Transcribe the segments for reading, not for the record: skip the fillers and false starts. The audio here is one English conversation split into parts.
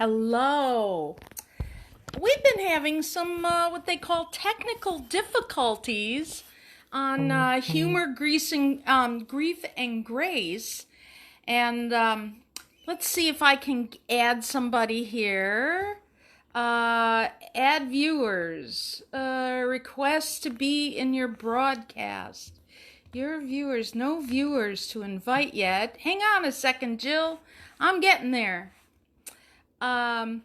Hello. We've been having some what they call technical difficulties on grief and grace. And let's see if I can add somebody here. Add viewers. Request to be in your broadcast. Your viewers, no viewers to invite yet. Hang on a second, Jill. I'm getting there. Um,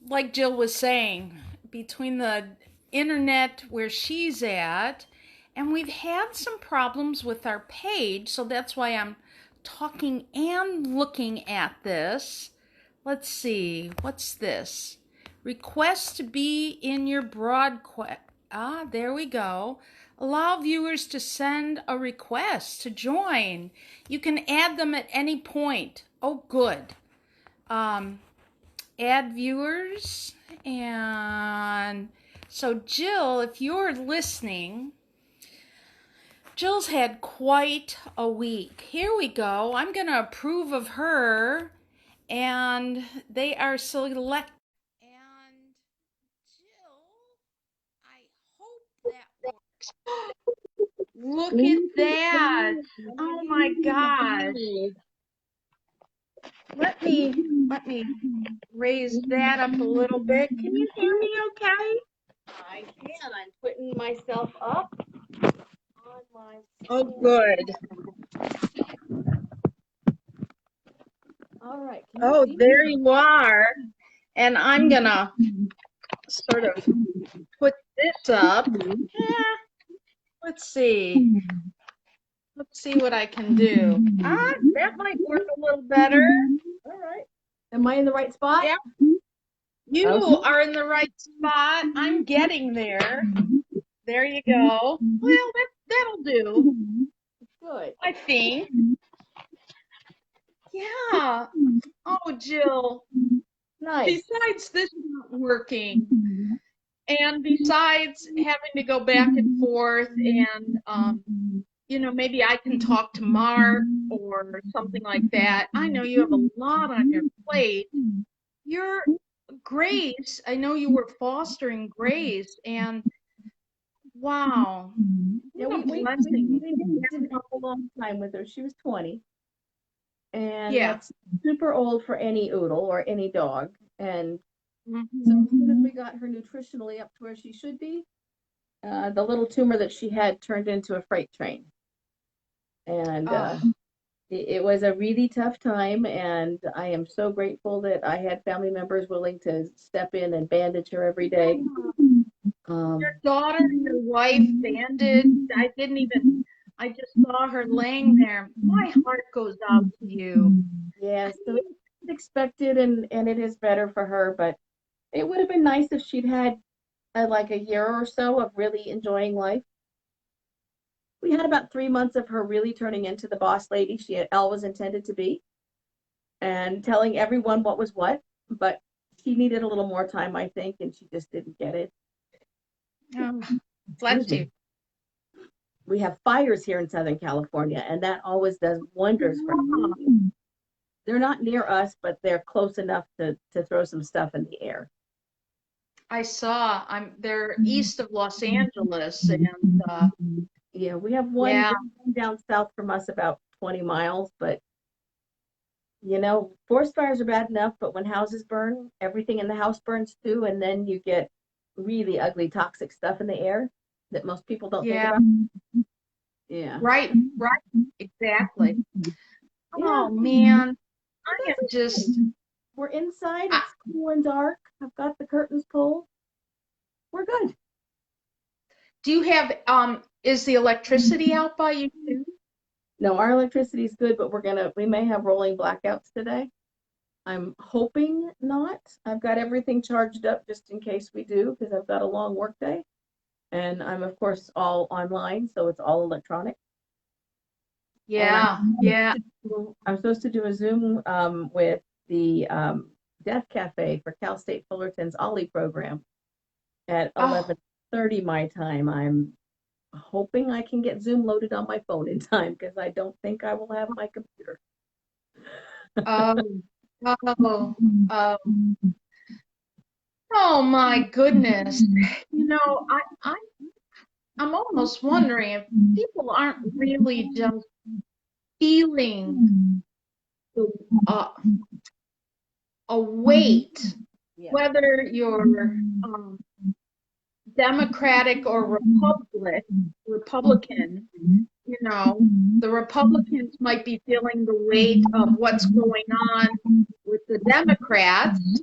like Jill was saying, between the internet where she's at, and we've had some problems with our page, so that's why I'm talking and looking at this. Let's see, what's this? Request to be in your broadcast. There we go. Allow viewers to send a request to join. You can add them at any point. Oh, good. Add viewers. And so Jill, if you're listening, Jill's had quite a week. Here we go. I'm going to approve of her, and they are select. And Jill, I hope that works. Look at that. Oh my gosh. Let me raise that up a little bit. Can you hear me okay? I can. I'm putting myself up on my screen. Oh, good. All right. Oh, there you are. And I'm going to sort of put this up. Let's see. Let's see what I can do. That might work a little better. All right. Am I in the right spot? Yeah. You are in the right spot. I'm getting there. There you go. Well, that'll do. Good. I think. Yeah. Oh, Jill. Nice. Besides this not working, and besides having to go back and forth, and maybe I can talk to Mark or something like that. I know you have a lot on your plate. You're Grace. I know you were fostering Grace, and wow. Yeah, What a we blessing. didn't have a long time with her. She was 20. And Yeah. that's super old for any oodle or any dog. And Mhm. so as soon as we got her nutritionally up to where she should be, the little tumor that she had turned into a freight train. And it was a really tough time, and I am so grateful that I had family members willing to step in and bandage her every day. Your daughter, your wife bandaged. I just saw her laying there. My heart goes out to you. Yes, so it's expected, and it is better for her, but it would have been nice if she'd had like a year or so of really enjoying life. We had about 3 months of her really turning into the boss lady she had always intended to be and telling everyone what was what, but she needed a little more time, I think, and she just didn't get it. Oh, bless you. We have fires here in Southern California, and that always does wonders for us. They're not near us, but they're close enough to throw some stuff in the air. I saw. They're east of Los Angeles, and yeah, we have one down south from us about 20 miles, but forest fires are bad enough, but when houses burn, everything in the house burns too, and then you get really ugly toxic stuff in the air that most people don't think about. Yeah. Right, exactly. Oh man, I am just. We're inside. It's cool and dark. I've got the curtains pulled. We're good. Do you have is the electricity out by you too? No, our electricity is good, but we may have rolling blackouts today. I'm hoping not. I've got everything charged up just in case we do, because I've got a long work day. And I'm, of course, all online, so it's all electronic. Yeah, I'm supposed to do a Zoom with the Deaf Cafe for Cal State Fullerton's OLLI program at 11:30 my time. I'm hoping I can get Zoom loaded on my phone in time, because I don't think I will have my computer. Oh, oh my goodness. You know, I'm almost wondering if people aren't really just feeling the, uh, a weight, Yeah. whether you're Democratic or Republican, you know, the Republicans might be feeling the weight of what's going on with the Democrats,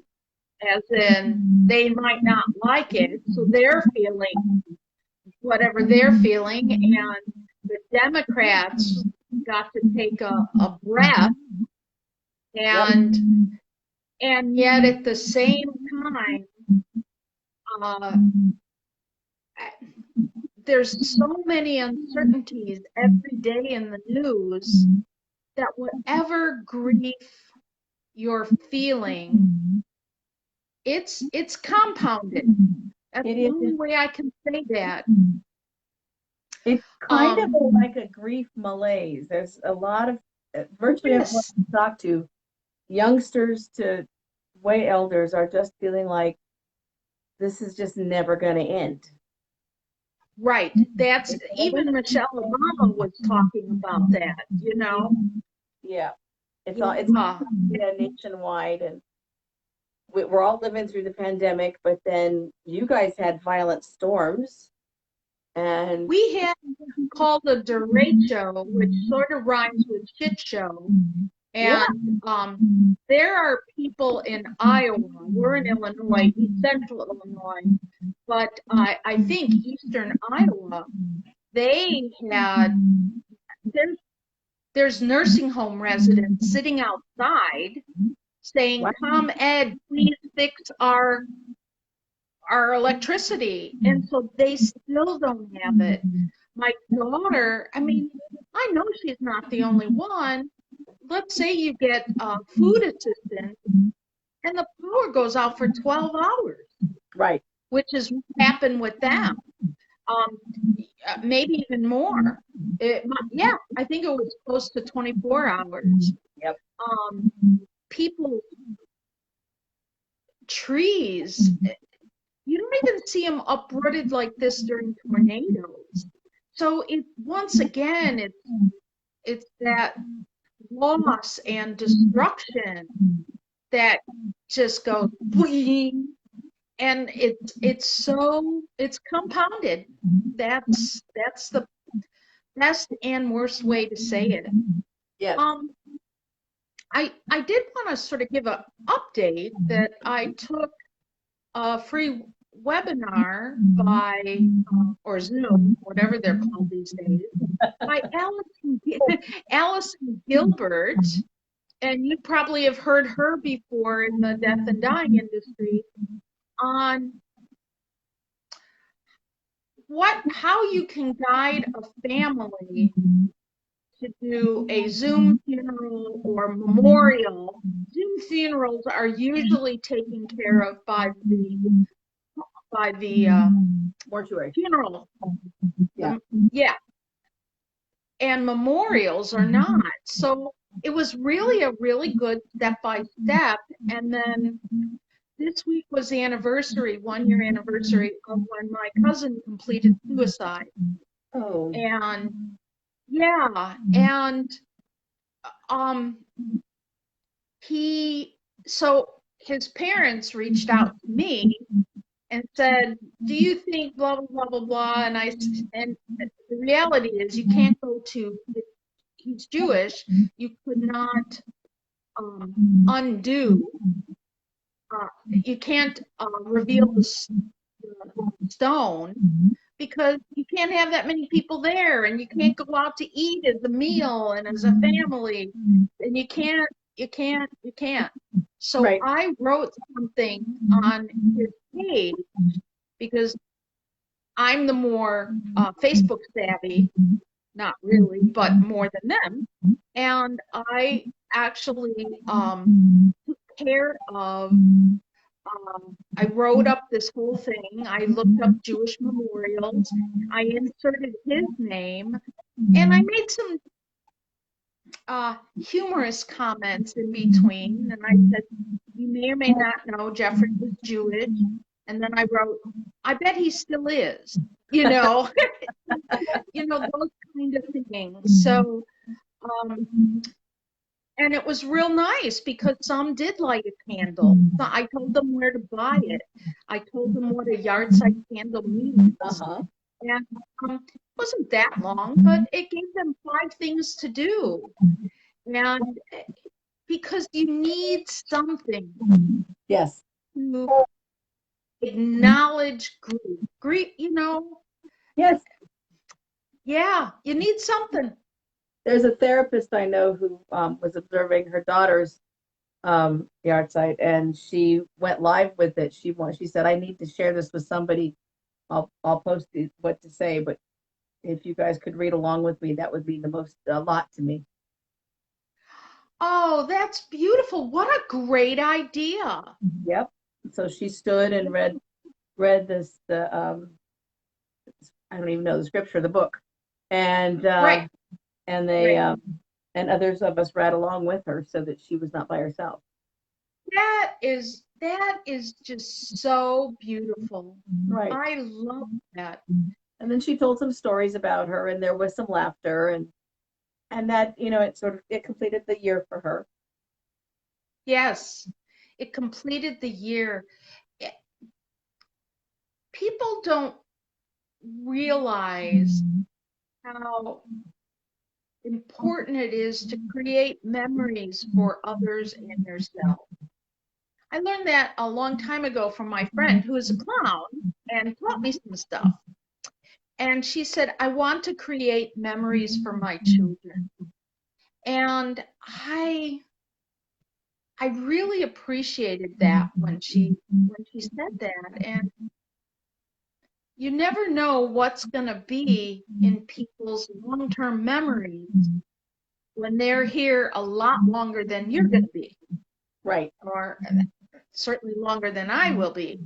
as in they might not like it, so they're feeling whatever they're feeling, and the Democrats got to take a breath, Yep. and yet at the same time, uh, there's so many uncertainties every day in the news that whatever grief you're feeling, it's compounded. That's It the is. only way I can say that. It's kind of like a grief malaise. There's a lot of virtually everyone Yes, I talk to, youngsters to way elders, are just feeling like this is just never going to end. right. That's even Michelle Obama was talking about that, you know. Yeah, it's all Yeah, nationwide, and we're all living through the pandemic. But then you guys had violent storms, and we had called a derecho, which sort of rhymes with shit show. yeah, And there are people in Iowa, we're in Illinois, central Illinois, but I think eastern Iowa, they had, there's nursing home residents sitting outside saying, wow, come Ed, please fix our electricity. And so they still don't have it. My daughter, I mean, I know she's not the only one. Let's say you get food assistance and the power goes out for 12 hours, right, which is what happened with them. Um, maybe even more. Yeah, I think it was close to 24 hours. yep, People, trees, you don't even see them uprooted like this during tornadoes. So once again, it's that loss and destruction that just goes boing, and it's compounded. That's the best and worst way to say it. yes, I did want to sort of give an update that I took a free webinar by or Zoom, whatever they're called these days, by Allison Gilbert, and you probably have heard her before in the death and dying industry, on how you can guide a family to do a Zoom funeral or memorial. Zoom funerals are usually taken care of by the mortuary, funeral. yeah, Yeah, and memorials are not. So it was really a really good step by step. And then this week was the anniversary, 1 year anniversary of when my cousin completed suicide. oh, And yeah, and um so his parents reached out to me and said, do you think blah blah blah blah blah, and the reality is you can't go to, he's Jewish, you could not undo, you can't reveal the stone, because you can't have that many people there, and you can't go out to eat as a meal and as a family, and you can't. So right, I wrote something on his page because I'm the more Facebook savvy, not really, but more than them, and I actually took care of. I wrote up this whole thing. I looked up Jewish memorials. I inserted his name, and I made humorous comments in between. And I said, you may or may not know Jeffrey was Jewish. And then I wrote, I bet he still is, you know, those kind of things. So, and it was real nice because some did light a candle. So I told them where to buy it. I told them what a yard site candle means. And it wasn't that long, but it gave them 5 things to do. And because you need something. Yes. To acknowledge grief, Yes. Yeah, you need something. There's a therapist I know who was observing her daughter's yard site, and she went live with it. She said, I need to share this with somebody. I'll post what to say, but if you guys could read along with me, that would be a lot to me. Oh, that's beautiful. What a great idea. Yep. So she stood and read this, I don't even know the scripture, the book. And Right. and they and others of us read along with her so that she was not by herself. That is just so beautiful. Right. I love that. And then she told some stories about her, and there was some laughter, and that, it completed the year for her. Yes, it completed the year. People don't realize how important it is to create memories for others and yourself. I learned that a long time ago from my friend who is a clown and taught me some stuff. And she said, I want to create memories for my children. And I really appreciated that when she said that. And you never know what's going to be in people's long-term memories when they're here a lot longer than you're going to be. Right. Or certainly longer than I will be.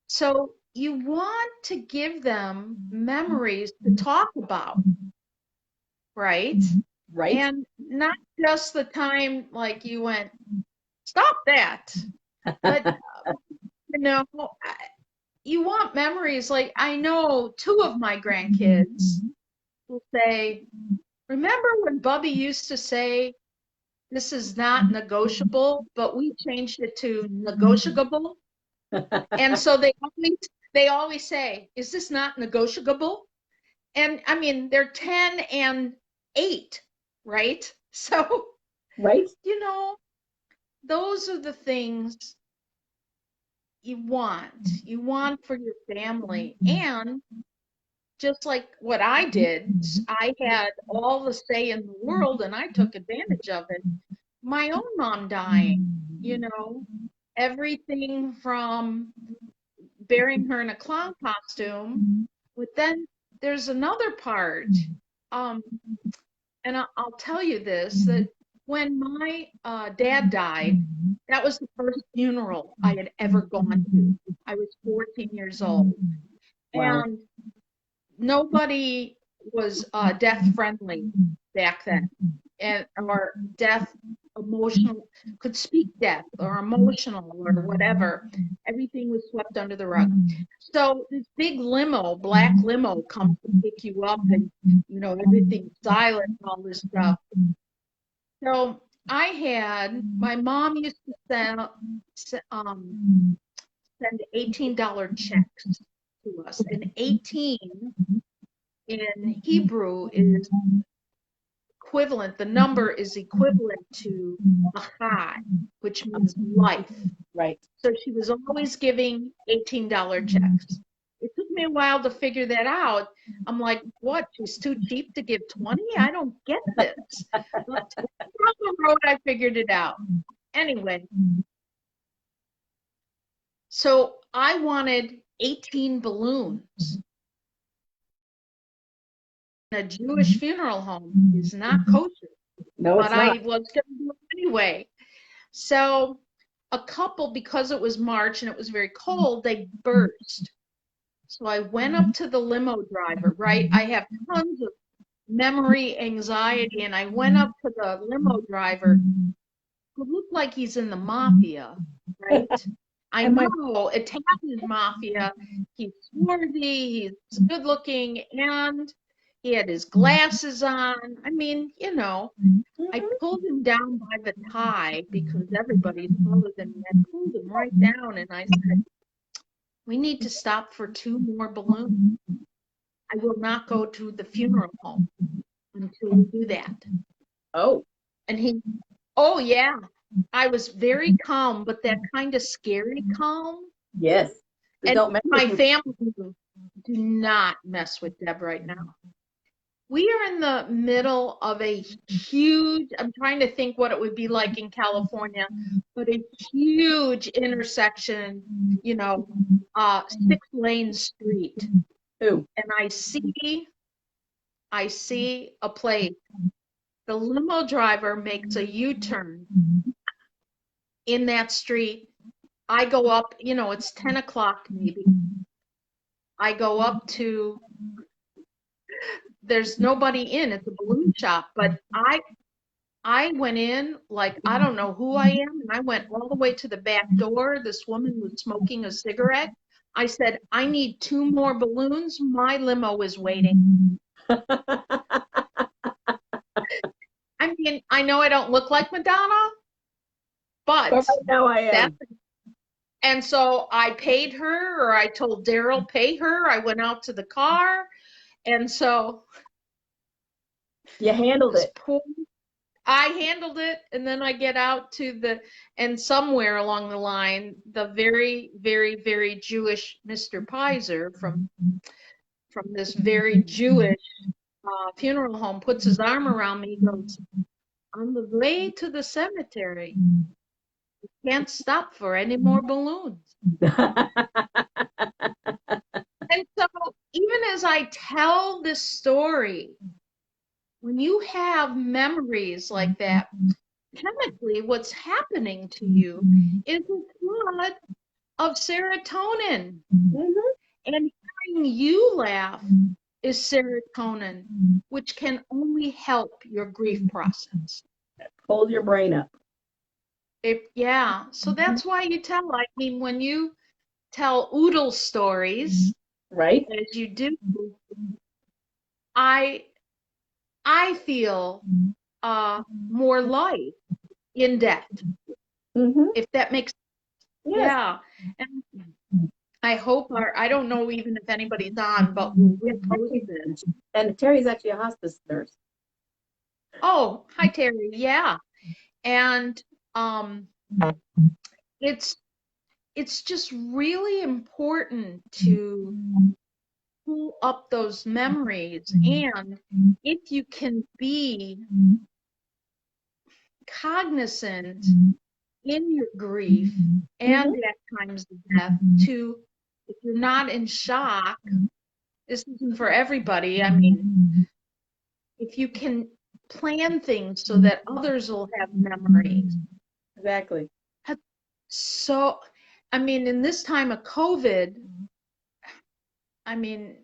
So you want to give them memories to talk about, right? Right. And not just the time like you went, stop that. But, you want memories. Like, I know 2 of my grandkids will say, remember when Bubby used to say, this is not negotiable, but we changed it to negotiable. And so they always say, is this not negotiable? And I mean, they're 10 and 8, right? So, right. Those are the things you want for your family. And just like what I did, I had all the say in the world and I took advantage of it. My own mom dying, everything from burying her in a clown costume, but then there's another part. And I'll tell you this, that when my dad died, that was the first funeral I had ever gone to. I was 14 years old. Wow. And nobody was death friendly back then, or death emotional, could speak death or emotional or whatever. Everything was swept under the rug. So this big limo, black limo, comes to pick you up, and everything's silent and all this stuff. So my mom used to send $18 checks to us, and 18 in Hebrew is equivalent. The number is equivalent to Achai, which means life. Right. So she was always giving $18 checks. It took me a while to figure that out. I'm like, what? She's too cheap to give 20? I don't get this. But on the road, I figured it out. Anyway, so I wanted 18 balloons. A Jewish funeral home is not kosher. No, it's but not. I was going to do it anyway. So a couple, because it was March and it was very cold, they burst. So I went up to the limo driver, right? I have tons of memory anxiety, and I went up to the limo driver who looked like he's in the mafia, right? I And my know, Italian mafia. He's swarthy, he's good looking, and he had his glasses on. I mean, you know, I Mhm. pulled him down by the tie because everybody's taller than me. I pulled him right down and I said, we need to stop for 2 more balloons. I will not go to the funeral home until we do that. Oh, And he, oh yeah, I was very calm, but that kind of scary calm. yes. And Don't mess my with family do not mess with Deb right now. We are in the middle of a huge, I'm trying to think what it would be like in California, but a huge intersection, you know, 6-lane street. who? And I see a plate. The limo driver makes a U-turn in that street. I go up, you know, it's 10 o'clock maybe. I go up to, there's nobody in, it's a balloon shop, but I went in like I don't know who I am, and I went all the way to the back door. This woman was smoking a cigarette. I said, I need 2 more balloons. My limo is waiting. I mean, I know I don't look like Madonna, But but right now I that's, am. and so I paid her, or I told Daryl, pay her. I went out to the car, and so You handled this it. poor, I handled it, and then I get out to the, and somewhere along the line, the very, very, very Jewish Mr. Pizer from this very Jewish funeral home puts his arm around me. He goes, on the way to the cemetery, can't stop for any more balloons. And so, even as I tell this story, when you have memories like that, chemically, what's happening to you is a flood of serotonin. Mhm. And hearing you laugh is serotonin, which can only help your grief process. Hold your brain up. Yeah, so that's why you tell. I mean, when you tell oodle stories, Right? as you do, I I feel more life in depth, Mm-hmm. if that makes sense. Yes. Yeah. And I hope I don't know even if anybody's on, but we'll post this. And Terry's actually a hospice nurse. Oh, hi Terry. Yeah. And it's just really important to pull up those memories, and if you can be cognizant in your grief and at times of death, to, if you're not in shock, this isn't for everybody. I mean, if you can plan things so that others will have memories. Exactly. So, I mean, in this time of COVID, I mean,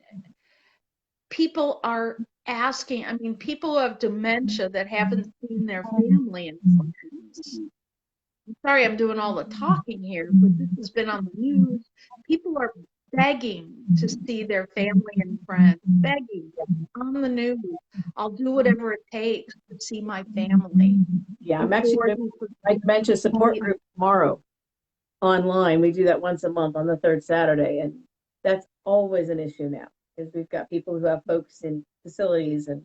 people are asking, I mean, people who have dementia that haven't seen their family in friends. I'm sorry I'm doing all the talking here, but this has been on the news. People are begging to see their family and friends, begging on the news. I'll do whatever it takes to see my family. Yeah, I'm actually Before doing my dementia support group tomorrow online. We do that once a month on the third Saturday, and that's always an issue now because we've got people who have folks in facilities, and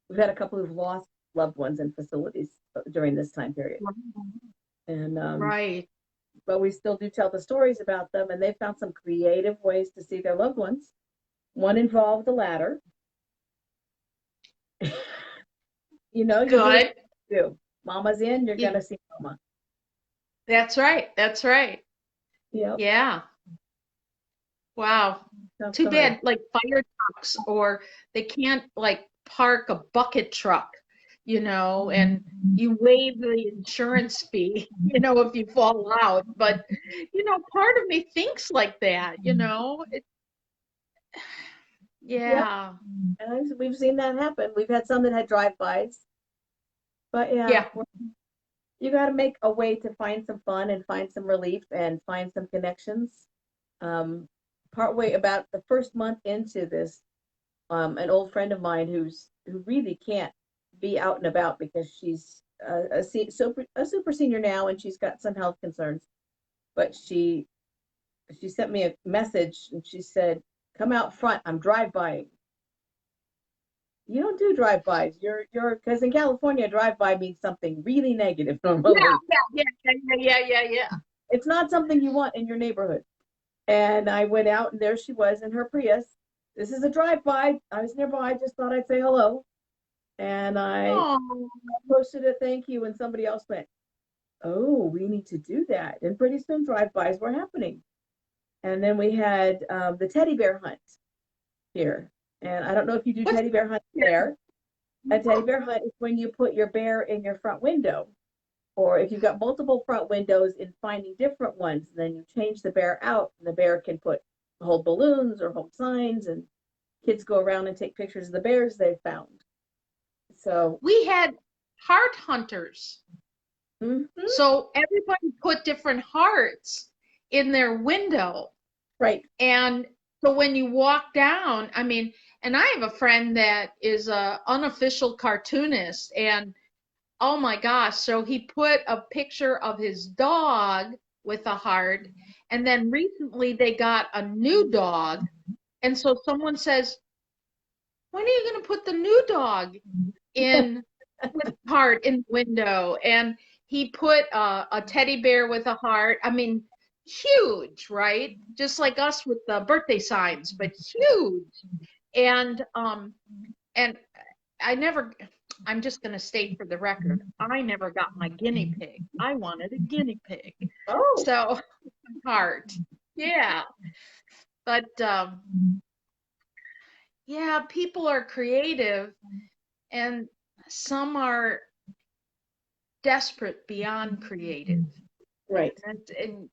we've had a couple who've lost loved ones in facilities during this time period. And right. but we still do tell the stories about them, and they found some creative ways to see their loved ones. One involved the ladder. You know, you Good. do. Mama's in, you're gonna see mama. That's right. That's right. Yep. Yeah. Wow. That's Too hard. bad, like fire trucks, or they can't like park a bucket truck, you know, and you waive the insurance fee, you know, if you fall out. But, you know, part of me thinks like that, you know. Yep. Yeah. And we've seen that happen. We've had some that had drive-bys, but yeah, Yeah. you got to make a way to find some fun and find some relief and find some connections. Um, Partway about the first month into this, an old friend of mine who really can't be out and about because she's a super senior now and she's got some health concerns. But she sent me a message and she said, "Come out front. I'm drive-by." You don't do drive-bys. You're because in California, drive-by means something really negative Yeah. normally. Yeah. Yeah. Yeah. Yeah. Yeah. Yeah. It's not something you want in your neighborhood. And I went out and there she was in her Prius. This is a drive-by. I was nearby. I just thought I'd say hello. And I Oh. posted a thank you and somebody else went, "Oh, we need to do that." And pretty soon drive-bys were happening. And then we had the teddy bear hunt here. And I don't know if you do What's teddy bear hunt there. A teddy bear hunt is when you put your bear in your front window, or if you've got multiple front windows in finding different ones, then you change the bear out, and the bear can hold balloons or hold signs, and kids go around and take pictures of the bears they found. So, we had heart hunters. mhm, So everybody put different hearts in their window. right. And so when you walk down, I mean, and I have a friend that is a unofficial cartoonist, and oh my gosh, so he put a picture of his dog with a heart, and then recently they got a new dog, and so someone says, when are you going to put the new dog in with heart in the window? And he put a teddy bear with a heart. I mean, huge, right? Just like us with the birthday signs, but huge. And I never, I'm just going to state for the record, I never got my guinea pig. I wanted a guinea pig. Oh, So heart. Yeah. But yeah, people are creative and some are desperate beyond creative. right. And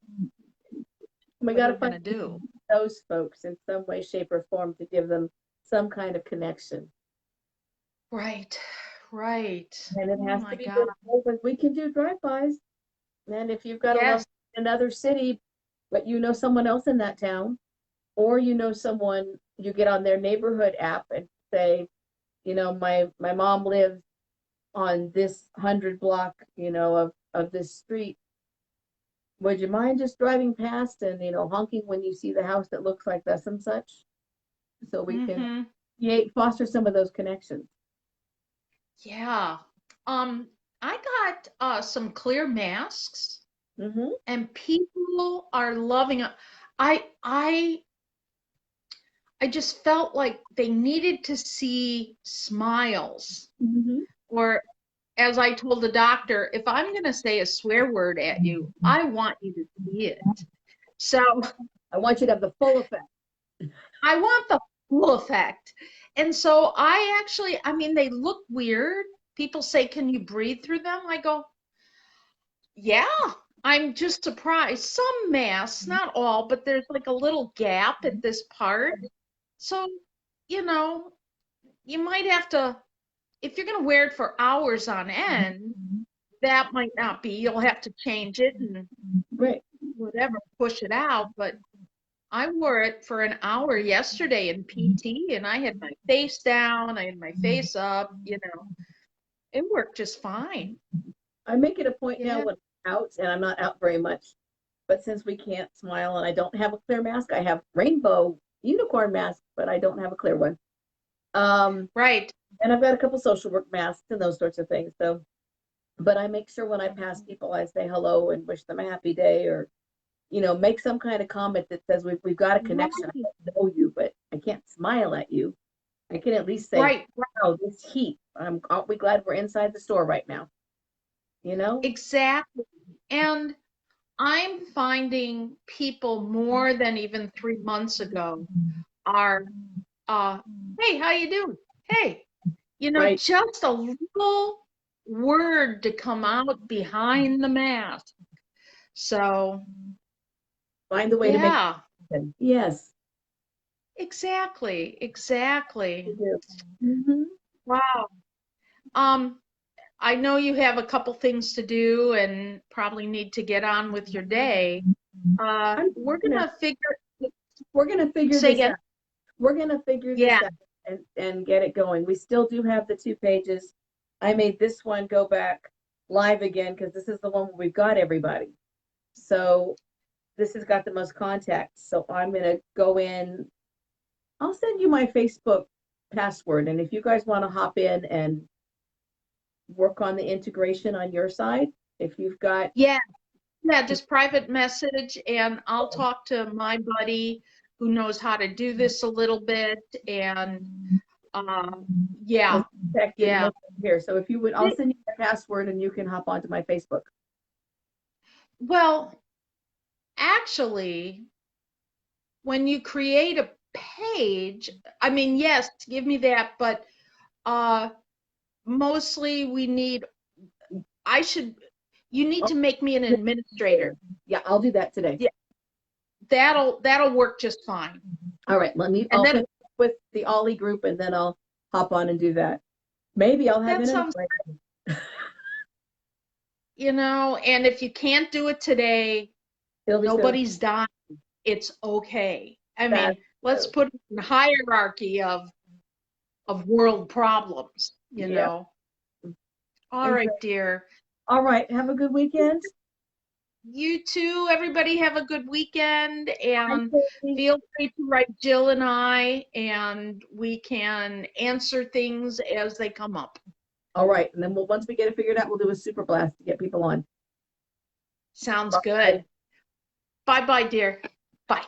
We what got are to we find gonna do? those folks in some way, shape, or form to give them some kind of connection. Right, right. And it Oh has to my be God. visible, but we can do drive-bys. And if you've got a Yes, love in another city, but you know someone else in that town, or you know someone, you get on their neighborhood app and say, my mom lives on this 100 block, of this street. Would you mind just driving past and honking when you see the house that looks like this and such, so we can mm-hmm. foster some of those connections. Yeah. Um, I got some clear masks Mm-hmm. and people are loving it. I I I just felt like they needed to see smiles. Mm-hmm. Or as I told the doctor, if I'm going to say a swear word at you, I want you to see it. So I want you to have the full effect. I want the full effect. And so I actually, I mean, they look weird. People say, can you breathe through them? I go, yeah. I'm just surprised. Some masks, not all, but there's like a little gap at this part. So, you know, you might have to, if you're going to wear it for hours on end, that might not be. You'll have to change it and Right. whatever, push it out. But I wore it for an hour yesterday in PT and I had my face down, I had my face up, it worked just fine. I make it a point now Yeah. when I'm out, and I'm not out very much, but since we can't smile and I don't have a clear mask, I have rainbow unicorn masks, but I don't have a clear one. Um, Right. and I've got a couple social work masks and those sorts of things. So, but I make sure when I pass people, I say hello and wish them a happy day, or make some kind of comment that says we've got a connection. I Right. don't know you, but I can't smile at you. I can at least say, Right. Right. "Wow, this heat. Aren't we glad we're inside the store right now?" You know? Exactly. And I'm finding people more than even 3 months ago are uh hey, how you doing? Hey, Right. just a little word to come out behind the mask. So Find the way to make it yeah. happen. Yes. Exactly. We Exactly. do. Hmm. Wow. Um, I know you have a couple things to do and probably need to get on with your day. I'm We're gonna, gonna figure, we're gonna figure say this again. out. We're gonna figure Yeah. this out and get it going. We still do have the 2 pages. I made this one go back live again because this is the one where we've got everybody. So this has got the most contacts. So I'm gonna go in. I'll send you my Facebook password, and if you guys want to hop in and work on the integration on your side, if you've got, Yeah. Yeah, just private message, and I'll talk to my buddy who knows how to do this a little bit. And yeah, protected yeah. here. So if you would, I'll send you the password and you can hop onto my Facebook. Well, actually, when you create a page, I mean, yes, give me that, but uh, mostly I should, you need Oh, to make me an administrator. yeah, I'll do that today. Yeah, that'll work just fine. All right, let me, And I'll then finish with the Ollie group and then I'll hop on and do that. Maybe I'll have that it in. sounds, and if you can't do it today, It'll be so nobody's dying. It's okay. I fast. mean, let's put it in hierarchy of world problems, Yeah. All right, dear. All right. Have a good weekend. You too. Everybody have a good weekend, and Bye. feel free to write Jill and I, and we can answer things as they come up. All right. And then once we get it figured out, we'll do a super blast to get people on. Sounds Bye. good. Bye-bye, dear. Bye.